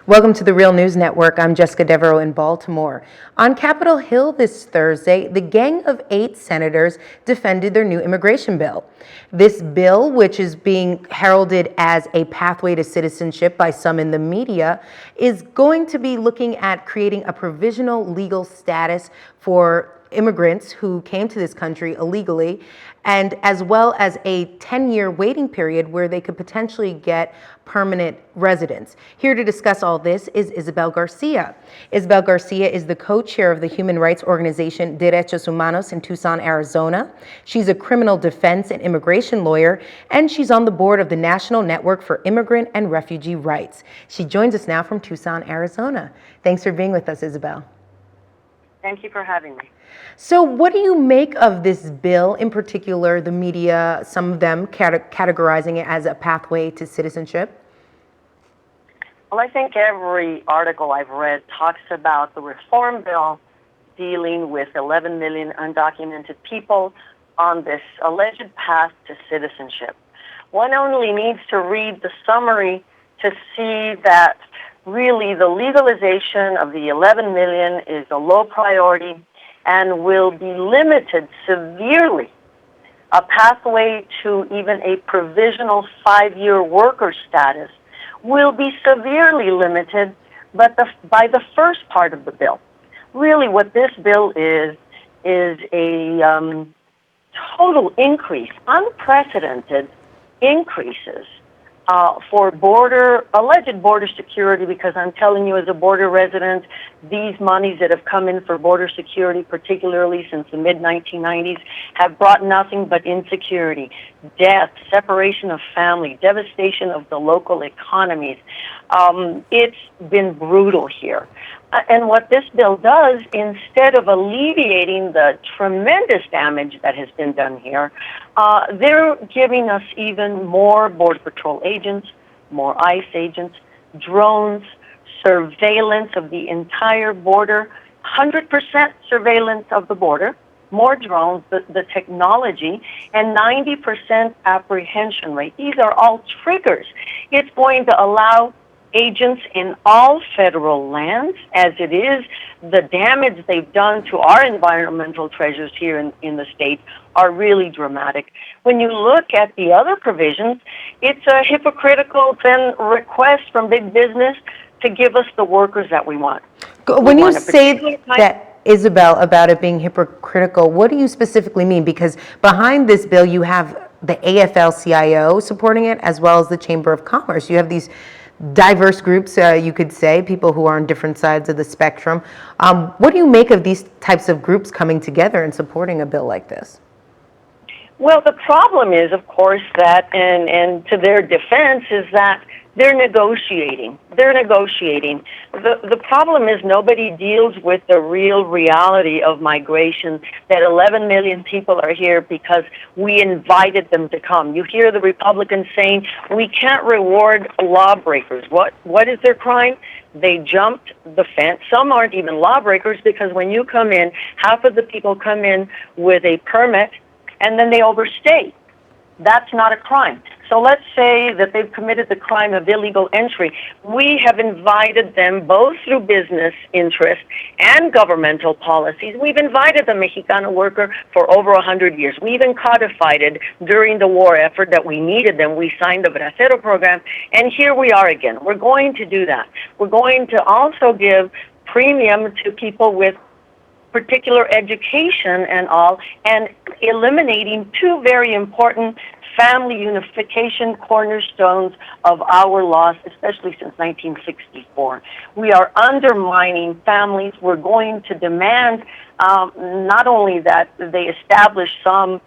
Welcome to the Real News Network. I'm Jessica Devereaux in Baltimore. On Capitol Hill this Thursday, the gang of 8 senators defended their new immigration bill. This bill, which is being heralded as a pathway to citizenship by some in the media, is going to be looking at creating a provisional legal status for immigrants who came to this country illegally, and as well as a 10-year waiting period where they could potentially get permanent residence. Here to discuss all this is Isabel Garcia. Isabel Garcia is the co-chair of the human rights organization Derechos Humanos in Tucson, Arizona. She's a criminal defense and immigration lawyer, and she's on the board of the National Network for Immigrant and Refugee Rights. She joins us now from Tucson, Arizona. Thanks for being with us, Isabel. Thank you for having me. So what do you make of this bill, in particular, the media, some of them categorizing it as a pathway to citizenship? Well, I think every article I've read talks about the reform bill dealing with 11 million undocumented people on this alleged path to citizenship. One only needs to read the summary to see that really the legalization of the 11 million is a low priority and will be limited severely. A pathway to even a provisional 5-year worker status will be severely limited by the first part of the bill. Really what this bill is a total increase, unprecedented increases for alleged border security, because I'm telling you as a border resident, these monies that have come in for border security, particularly since the mid-1990s, have brought nothing but insecurity, death, separation of family, devastation of the local economies. It's been brutal here. And what this bill does, instead of alleviating the tremendous damage that has been done here, they're giving us even more Border Patrol agents, more ICE agents, drones, surveillance of the entire border, 100% surveillance of the border, more drones, the technology, and 90% apprehension rate. These are all triggers. It's going to allow agents in all federal lands, as it is, the damage they've done to our environmental treasures here in the state are really dramatic. When you look at the other provisions, it's a hypocritical then request from big business to give us the workers that we want. When you say that, Isabel, about it being hypocritical, what do you specifically mean? Because behind this bill, you have the AFL-CIO supporting it, as well as the Chamber of Commerce. You have these diverse groups, you could say, people who are on different sides of the spectrum. What do you make of these types of groups coming together and supporting a bill like this? Well, the problem is, of course, that, and to their defense, is that they're negotiating. They're negotiating. The problem is nobody deals with the real reality of migration, that 11 million people are here because we invited them to come. You hear the Republicans saying, we can't reward lawbreakers. What is their crime? They jumped the fence. Some aren't even lawbreakers, because when you come in, half of the people come in with a permit and then they overstay. That's not a crime. So let's say that they've committed the crime of illegal entry. We have invited them, both through business interest and governmental policies. We've invited the Mexicano worker for over 100 years. We even codified it during the war effort that we needed them. We signed the Bracero program, and here we are again. We're going to do that. We're going to also give premium to people with particular education and all, and eliminating 2 very important family unification cornerstones of our laws, especially since 1964. We are undermining families. We're going to demand not only that they establish some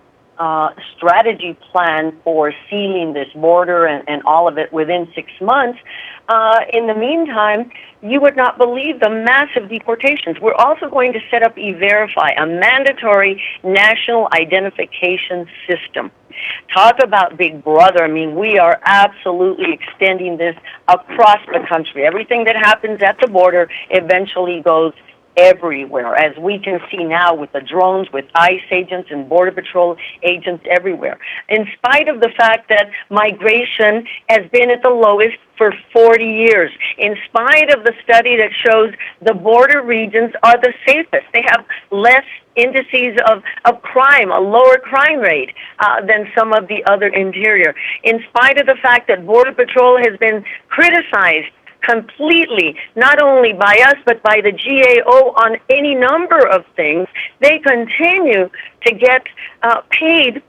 strategy plan for sealing this border and all of it within 6 months. In the meantime, you would not believe the massive deportations. We're also going to set up E-Verify, a mandatory national identification system. Talk about Big Brother. I mean, we are absolutely extending this across the country. Everything that happens at the border eventually goes everywhere, as we can see now with the drones, with ICE agents and Border Patrol agents everywhere. In spite of the fact that migration has been at the lowest for 40 years, in spite of the study that shows the border regions are the safest. They have less indices of crime, a lower crime rate than some of the other interior. In spite of the fact that Border Patrol has been criticized completely, not only by us, but by the GAO on any number of things, they continue to get paid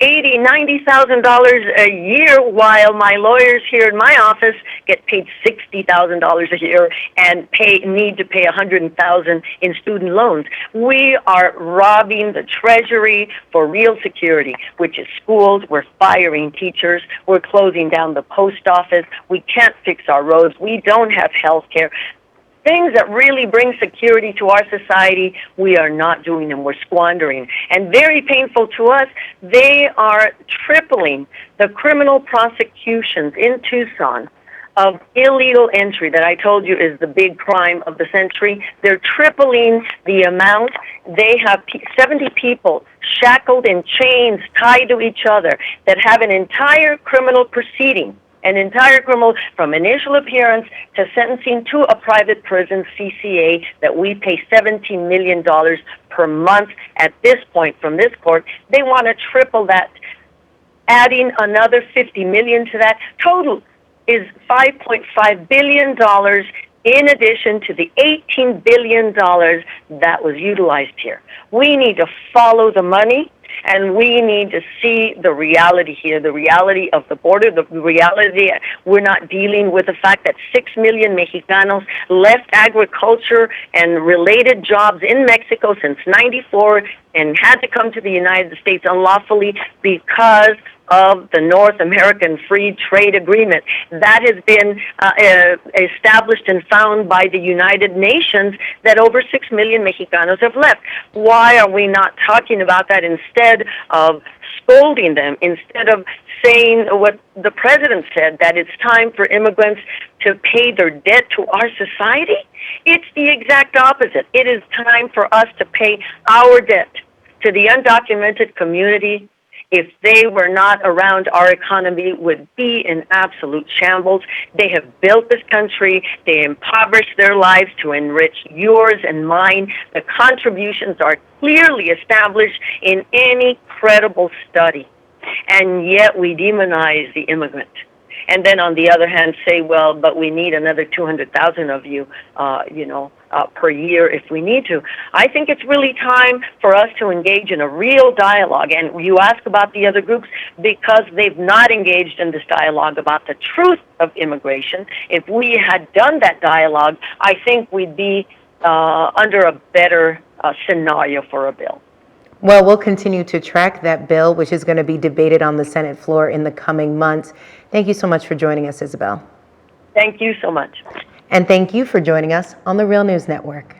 $80,000-$90,000 a year, while my lawyers here in my office get paid $60,000 a year and need to pay $100,000 in student loans. We are robbing the Treasury for real security, which is schools. We're firing teachers. We're closing down the post office. We can't fix our roads. We don't have health care. Things that really bring security to our society, we are not doing them. We're squandering. And very painful to us, they are tripling the criminal prosecutions in Tucson of illegal entry that I told you is the big crime of the century. They're tripling the amount. They have 70 people shackled in chains tied to each other that have an entire criminal proceeding. An entire criminal, from initial appearance to sentencing to a private prison, CCA, that we pay $17 million per month at this point from this court. They want to triple that, adding another $50 million to that. Total is $5.5 billion in addition to the $18 billion that was utilized here. We need to follow the money. And we need to see the reality here, the reality of the border, the reality we're not dealing with the fact that 6 million Mexicanos left agriculture and related jobs in Mexico since '94 and had to come to the United States unlawfully because of the North American Free Trade Agreement. That has been established and found by the United Nations, that over 6 million Mexicanos have left. Why are we not talking about that instead of scolding them, instead of saying what the president said, that it's time for immigrants to pay their debt to our society? It's the exact opposite. It is time for us to pay our debt to the undocumented community. If they were not around, our economy would be in absolute shambles. They have built this country. They impoverished their lives to enrich yours and mine. The contributions are clearly established in any credible study. And yet we demonize the immigrant. And then on the other hand say, well, but we need another 200,000 of you, per year if we need to. I think it's really time for us to engage in a real dialogue. And you ask about the other groups because they've not engaged in this dialogue about the truth of immigration. If we had done that dialogue, I think we'd be under a better scenario for a bill. Well, we'll continue to track that bill, which is going to be debated on the Senate floor in the coming months. Thank you so much for joining us, Isabel. Thank you so much. And thank you for joining us on the Real News Network.